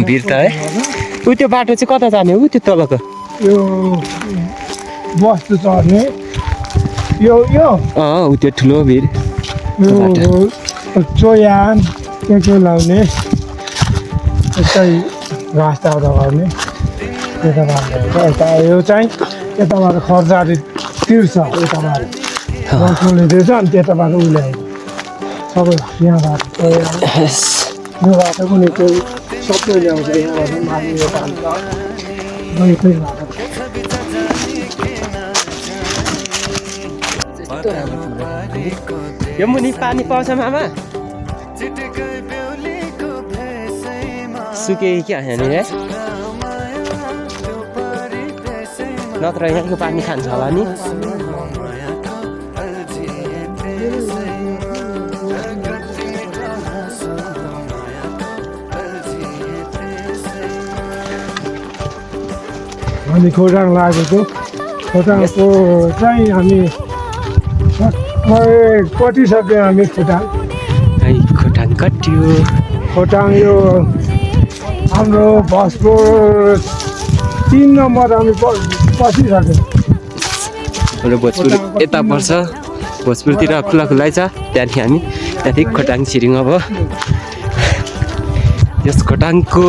बिर्ता है उ त्यो बाटो चाहिँ कता जाने हो त्यो तलको यो बस्तु चढ्ने यो यो उ त्यो ठुलो भिर चोयान के लाउने यस्तै घाँस ताउदा गर्ने यता यो चाहिँ यताबाट खर्जारी तिर्छ यताबाट बस्नुले दिएछ अनि त्यताबाट उसले सबै यहाँबाट यो बाटो पनि त्यो सबै ल्याउँछ यहाँबाट माथि यो मुनि पानी पाउँछ मामा सुके क्या यहाँनिर नत्र यहाँको पानी खान्छ होला नि हामी खोटाङ लागेको खोटाङको चाहिँ हामी कटिसक्यो हामी खोटाङ कट्यो खोटाङ यो हाम्रो बसको 3 नम्बर हामी पसिसक्यो भोजपुर यता पर्छ भोजपुरतिर खुला खुलै छ त्यहाँदेखि हामी त्यहाँदेखि खोटाङ छिरिङ अब यस खोटाङको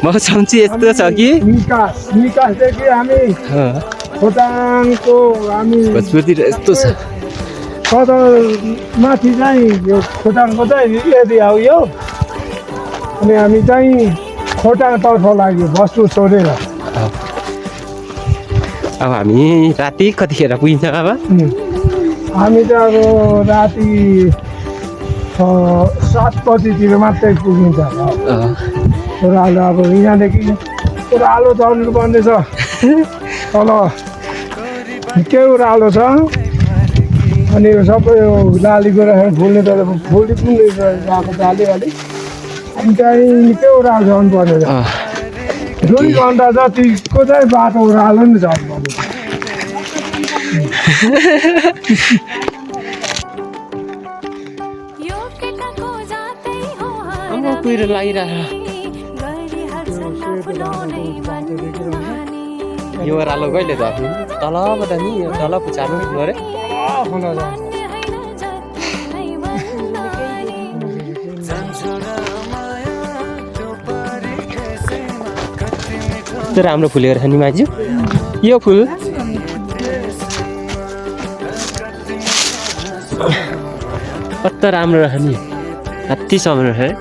मौसम चाहिँ यस्तो छ कि निकासदेखि हामी खोटाङको हामी भोजपुरतिर यस्तो छ कता माथि चाहिँ यो खोटाङको चाहिँ एरिया हो यो अनि हामी चाहिँ खोटाङतर्फ लाग्यो बस्तु छोडेर अब हामी राति कतिखेर पुगिन्छ अब हामी त अब राति 7 बजीतिर मात्रै पुगिन्छ ओह्रालो अब यहाँदेखि ओह्रालो चढ्नु पर्ने छ तल के ओह्रालो छ अनि यो सबै यो लालीको राखेर फुल्ने त फुली पनि गएको छ अलिअलि अनि चाहिँ निकै ओह्रालो झर्नु पर्ने छ 2 घन्टा जतिको चाहिँ बाटो ओह्रालो नि झर्नु पर्ने कुहिरो लागिरहेको यो ओह्रालो कहिले झर्नु तलबाट नि यो तल पुचार्नु अरे त्यो राम्रो फुलेको रहेछ नि माइजू यो फुल कस्तो राम्रो रहेछ नि अतिसम्म रहेछ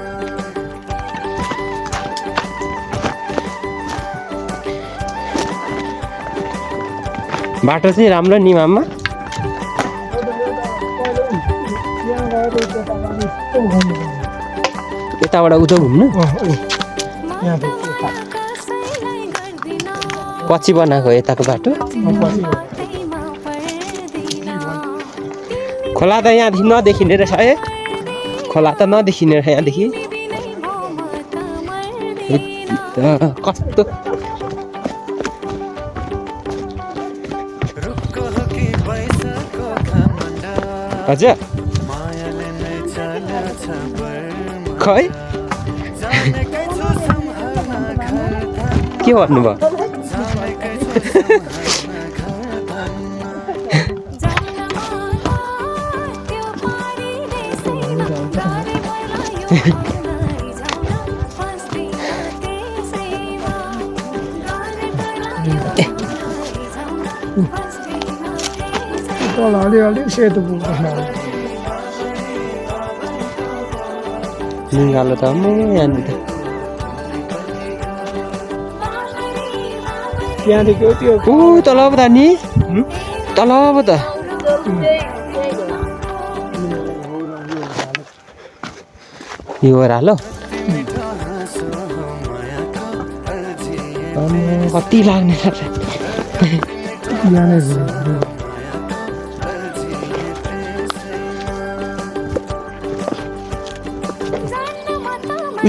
बाटो चाहिँ राम्रो नि मामा यताबाट उता घुम्नु पछि बनाएको यताको बाटो खोला त यहाँदेखि नदेखिने रहेछ है खोला त नदेखिने रहेछ यहाँदेखि कस्तो हजुर खै के भन्नुभयो तल अलिअलि सेतो पुग्छ निगालो त यहाँनिर त्यहाँदेखि त्यो तल पो त नि तल पो त यो ओह्रालो कति लाग्ने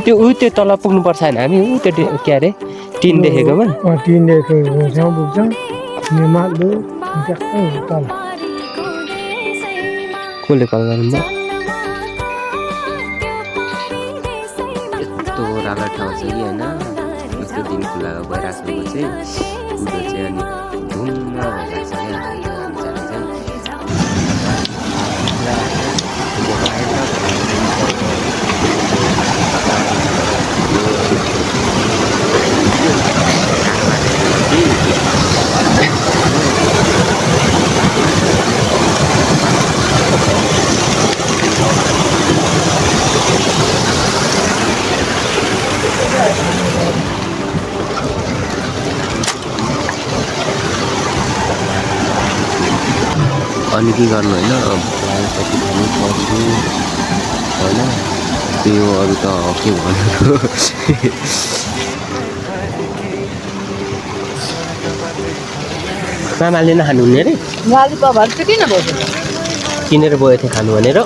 त्यो तल पुग्नु पर्छ होइन हामी त्यो के अरे टिन देखेकोमा टिन देखेको छेउ पुग्छ मालु तल कसले कल गर्नु ओह्रालो ठाउँ छ कि होइन कस्तो दिन खुला भइराखेको चाहिँ कुरो चाहिँ अनि धुम्म भइरहेको छ क्या हामी जाने चाहिँ अनि के गर्नु होइन कति खानु पर्छु होइन त्यो अरू त के भन्नु मामाले नखानु हुने अरे किनेर गएको थिएँ खानु भनेर